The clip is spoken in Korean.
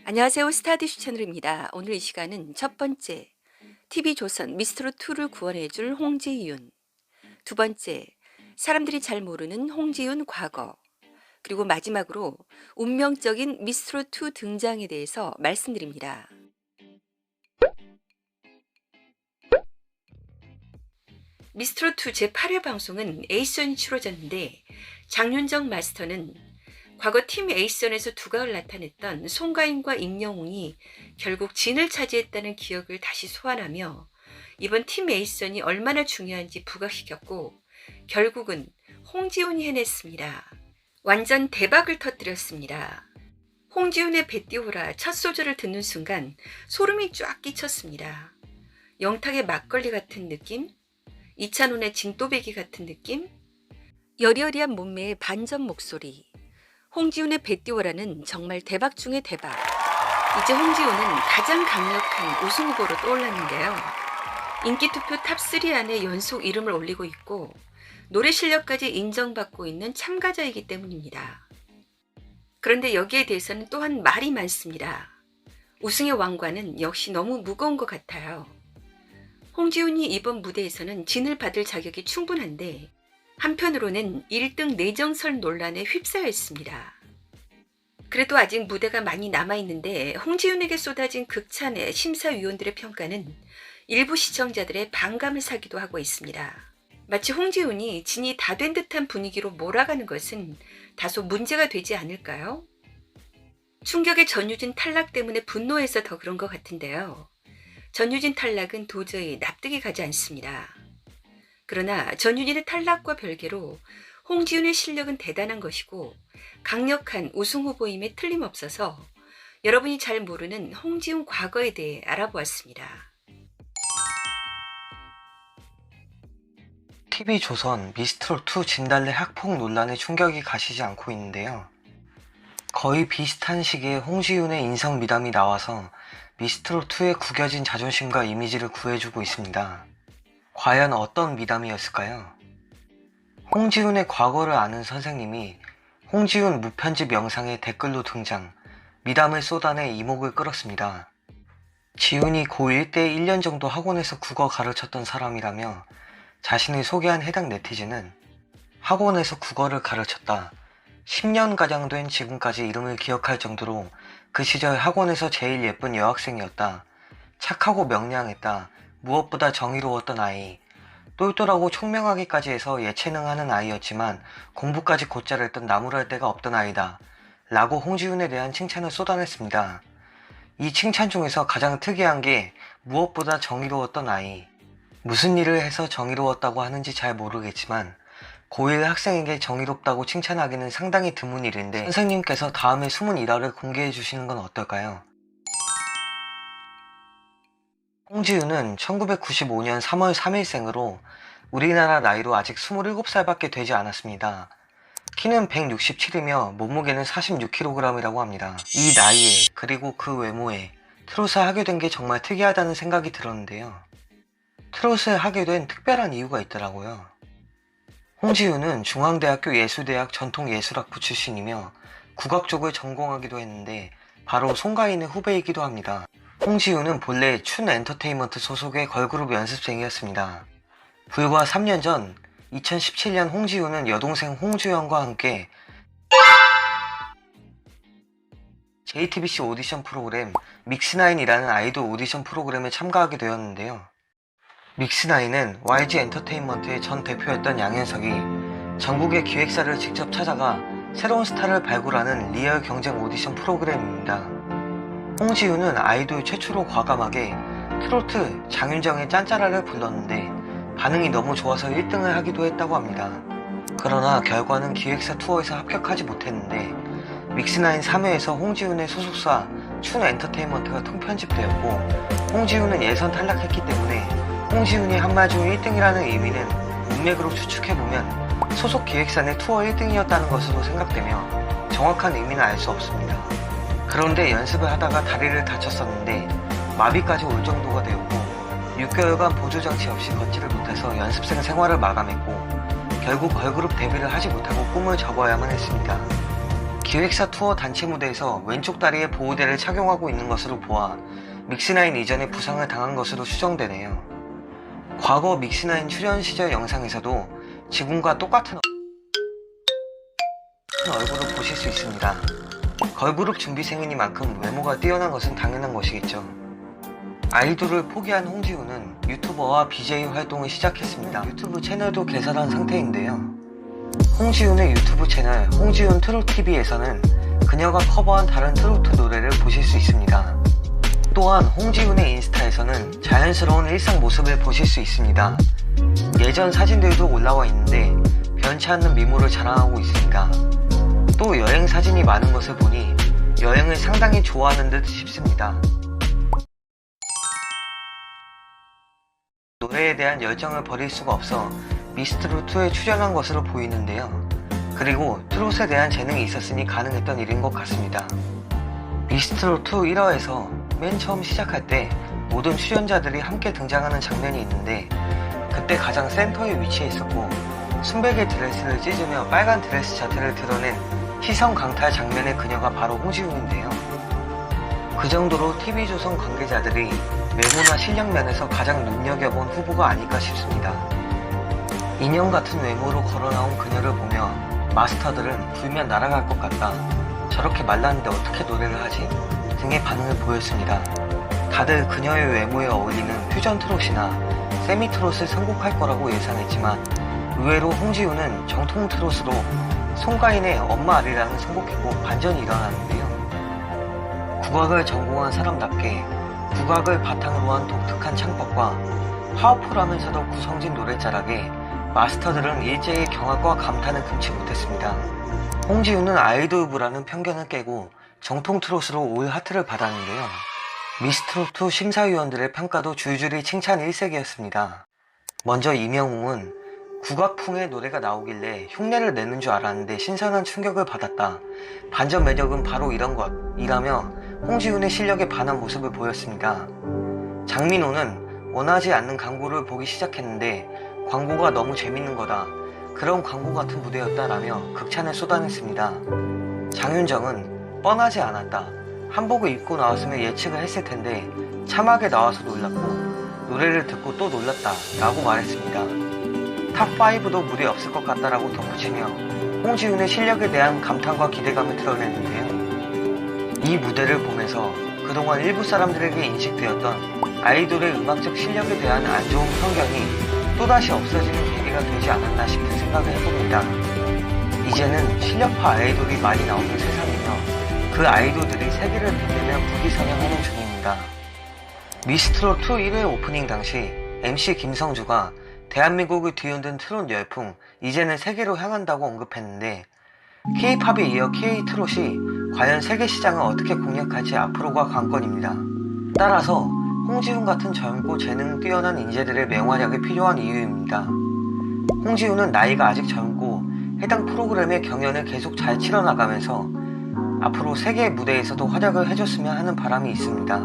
안녕하세요. 스타디슈 채널입니다. 오늘 이 시간은 첫 번째, TV조선 미스트롯2를 구원해줄 홍지윤. 두 번째, 사람들이 잘 모르는 홍지윤 과거. 그리고 마지막으로 운명적인 미스트롯2 등장에 대해서 말씀드립니다. 미스트롯2 제8회 방송은 에이션이 치러졌는데 장윤정 마스터는 과거 팀 에이션에서 두각을 나타냈던 송가인과 임영웅이 결국 진을 차지했다는 기억을 다시 소환하며 이번 팀 에이션이 얼마나 중요한지 부각시켰고 결국은 홍지윤이 해냈습니다. 완전 대박을 터뜨렸습니다. 홍지윤의 배띠호라 첫 소절을 듣는 순간 소름이 쫙 끼쳤습니다. 영탁의 막걸리 같은 느낌? 이찬원의 진또배기 같은 느낌? 여리여리한 몸매의 반전 목소리. 홍지윤의 배띠오라는 정말 대박 중의 대박. 이제 홍지윤은 가장 강력한 우승 후보로 떠올랐는데요. 인기투표 탑3 안에 연속 이름을 올리고 있고 노래 실력까지 인정받고 있는 참가자이기 때문입니다. 그런데 여기에 대해서는 또한 말이 많습니다. 우승의 왕관은 역시 너무 무거운 것 같아요. 홍지윤이 이번 무대에서는 진을 받을 자격이 충분한데 한편으로는 1등 내정설 논란에 휩싸여 있습니다. 그래도 아직 무대가 많이 남아있는데 홍지윤에게 쏟아진 극찬의 심사위원들의 평가는 일부 시청자들의 반감을 사기도 하고 있습니다. 마치 홍지윤이 진이 다 된 듯한 분위기로 몰아가는 것은 다소 문제가 되지 않을까요? 충격의 전유진 탈락 때문에 분노해서 더 그런 것 같은데요. 전유진 탈락은 도저히 납득이 가지 않습니다. 그러나 전유진의 탈락과 별개로 홍지윤의 실력은 대단한 것이고 강력한 우승 후보임에 틀림없어서 여러분이 잘 모르는 홍지윤 과거에 대해 알아보았습니다. TV조선 미스트롯2 진달래 학폭 논란에 충격이 가시지 않고 있는데요. 거의 비슷한 시기에 홍지윤의 인성 미담이 나와서 미스트롯2의 구겨진 자존심과 이미지를 구해주고 있습니다. 과연 어떤 미담이었을까요? 홍지윤의 과거를 아는 선생님이 홍지윤 무편집 영상에 댓글로 등장, 미담을 쏟아내 이목을 끌었습니다. 지윤이 고1 때 1년 정도 학원에서 국어 가르쳤던 사람이라며 자신을 소개한 해당 네티즌은 학원에서 국어를 가르쳤다. 10년가량 된 지금까지 이름을 기억할 정도로 그 시절 학원에서 제일 예쁜 여학생이었다. 착하고 명량했다. 무엇보다 정의로웠던 아이. 똘똘하고 총명하기까지 해서 예체능하는 아이였지만 공부까지 곧잘 했던 나무랄 데가 없던 아이다. 라고 홍지윤에 대한 칭찬을 쏟아냈습니다. 이 칭찬 중에서 가장 특이한 게 무엇보다 정의로웠던 아이. 무슨 일을 해서 정의로웠다고 하는지 잘 모르겠지만 고1 학생에게 정의롭다고 칭찬하기는 상당히 드문 일인데 선생님께서 다음에 숨은 일화를 공개해 주시는 건 어떨까요? 홍지윤은 1995년 3월 3일생으로 우리나라 나이로 아직 27살밖에 되지 않았습니다. 키는 167이며 몸무게는 46kg이라고 합니다. 이 나이에 그리고 그 외모에 트롯을 하게 된 게 정말 특이하다는 생각이 들었는데요. 트롯을 하게 된 특별한 이유가 있더라고요. 홍지윤은 중앙대학교 예술대학 전통예술학부 출신이며 국악 쪽을 전공하기도 했는데 바로 송가인의 후배이기도 합니다. 홍지윤은 본래 춘 엔터테인먼트 소속의 걸그룹 연습생이었습니다. 불과 3년 전 2017년 홍지윤은 여동생 홍주영과 함께 JTBC 오디션 프로그램 믹스나인이라는 아이돌 오디션 프로그램에 참가하게 되었는데요. 믹스나인은 YG 엔터테인먼트의 전 대표였던 양현석이 전국의 기획사를 직접 찾아가 새로운 스타를 발굴하는 리얼 경쟁 오디션 프로그램입니다. 홍지윤은 아이돌 최초로 과감하게 트로트 장윤정의 짠짜라를 불렀는데 반응이 너무 좋아서 1등을 하기도 했다고 합니다. 그러나 결과는 기획사 투어에서 합격하지 못했는데 믹스나인 3회에서 홍지윤의 소속사 춘 엔터테인먼트가 통편집되었고 홍지윤은 예선 탈락했기 때문에 홍지윤이 한 말 중 1등이라는 의미는 문맥으로 추측해보면 소속 기획사 내 투어 1등이었다는 것으로 생각되며 정확한 의미는 알 수 없습니다. 그런데 연습을 하다가 다리를 다쳤었는데 마비까지 올 정도가 되었고 6개월간 보조장치 없이 걷지를 못해서 연습생 생활을 마감했고 결국 걸그룹 데뷔를 하지 못하고 꿈을 접어야만 했습니다. 기획사 투어 단체 무대에서 왼쪽 다리에 보호대를 착용하고 있는 것으로 보아 믹스나인 이전에 부상을 당한 것으로 추정되네요. 과거 믹스나인 출연 시절 영상에서도 지금과 똑같은 얼굴을 보실 수 있습니다. 걸그룹 준비생이니만큼 외모가 뛰어난 것은 당연한 것이겠죠. 아이돌을 포기한 홍지훈은 유튜버와 BJ 활동을 시작했습니다. 유튜브 채널도 개설한 상태인데요. 홍지훈의 유튜브 채널 홍지훈 트롯TV에서는 그녀가 커버한 다른 트로트 노래를 보실 수 있습니다. 또한 홍지훈의 인스타에서는 자연스러운 일상 모습을 보실 수 있습니다. 예전 사진들도 올라와 있는데 변치 않는 미모를 자랑하고 있습니다. 또 여행 사진이 많은 것을 보니 여행을 상당히 좋아하는 듯 싶습니다. 노래에 대한 열정을 버릴 수가 없어 미스트롯2에 출연한 것으로 보이는데요. 그리고 트롯에 대한 재능이 있었으니 가능했던 일인 것 같습니다. 미스트롯2 1화에서 맨 처음 시작할 때 모든 출연자들이 함께 등장하는 장면이 있는데 그때 가장 센터에 위치해 있었고 순백의 드레스를 찢으며 빨간 드레스 자태를 드러낸 시선 강탈 장면의 그녀가 바로 홍지훈인데요. 그 정도로 TV조선 관계자들이 외모나 실력 면에서 가장 눈여겨본 후보가 아닐까 싶습니다. 인형 같은 외모로 걸어나온 그녀를 보며 마스터들은 불면 날아갈 것 같다, 저렇게 말랐는데 어떻게 노래를 하지? 등의 반응을 보였습니다. 다들 그녀의 외모에 어울리는 퓨전 트롯이나 세미 트롯을 선곡할 거라고 예상했지만 의외로 홍지훈은 정통 트롯으로 송가인의 엄마 아리랑을 선곡했고 반전이 일어나는데요. 국악을 전공한 사람답게 국악을 바탕으로 한 독특한 창법과 파워풀하면서도 구성진 노래자락에 마스터들은 일제히 경악과 감탄을 금치 못했습니다. 홍지훈은 아이돌부라는 편견을 깨고 정통 트롯으로 올 하트를 받았는데요. 미스트롯2 심사위원들의 평가도 줄줄이 칭찬 일색이었습니다. 먼저 이명웅은 국악풍의 노래가 나오길래 흉내를 내는 줄 알았는데 신선한 충격을 받았다, 반전 매력은 바로 이런 것이라며 홍지훈의 실력에 반한 모습을 보였습니다. 장민호는 원하지 않는 광고를 보기 시작했는데 광고가 너무 재밌는 거다, 그런 광고 같은 무대였다라며 극찬을 쏟아냈습니다. 장윤정은 뻔하지 않았다, 한복을 입고 나왔으면 예측을 했을 텐데 참하게 나와서 놀랐고 노래를 듣고 또 놀랐다 라고 말했습니다. 탑5도 무리 없을 것 같다라고 덧붙이며 홍지훈의 실력에 대한 감탄과 기대감을 드러냈는데요. 이 무대를 보면서 그동안 일부 사람들에게 인식되었던 아이돌의 음악적 실력에 대한 안 좋은 편견이 또다시 없어지는 계기가 되지 않았나 싶은 생각을 해봅니다. 이제는 실력파 아이돌이 많이 나오는 세상이며 그 아이돌들이 세계를 빛내며 부기선양하는 중입니다. 미스트롯2 1회 오프닝 당시 MC 김성주가 대한민국을 뒤흔든 트롯 열풍 이제는 세계로 향한다고 언급했는데 K-팝에 이어 K-트롯이 과연 세계 시장을 어떻게 공략할지 앞으로가 관건입니다. 따라서 홍지훈 같은 젊고 재능 뛰어난 인재들의 맹활약이 필요한 이유입니다. 홍지훈은 나이가 아직 젊고 해당 프로그램의 경연을 계속 잘 치러나가면서 앞으로 세계 무대에서도 활약을 해줬으면 하는 바람이 있습니다.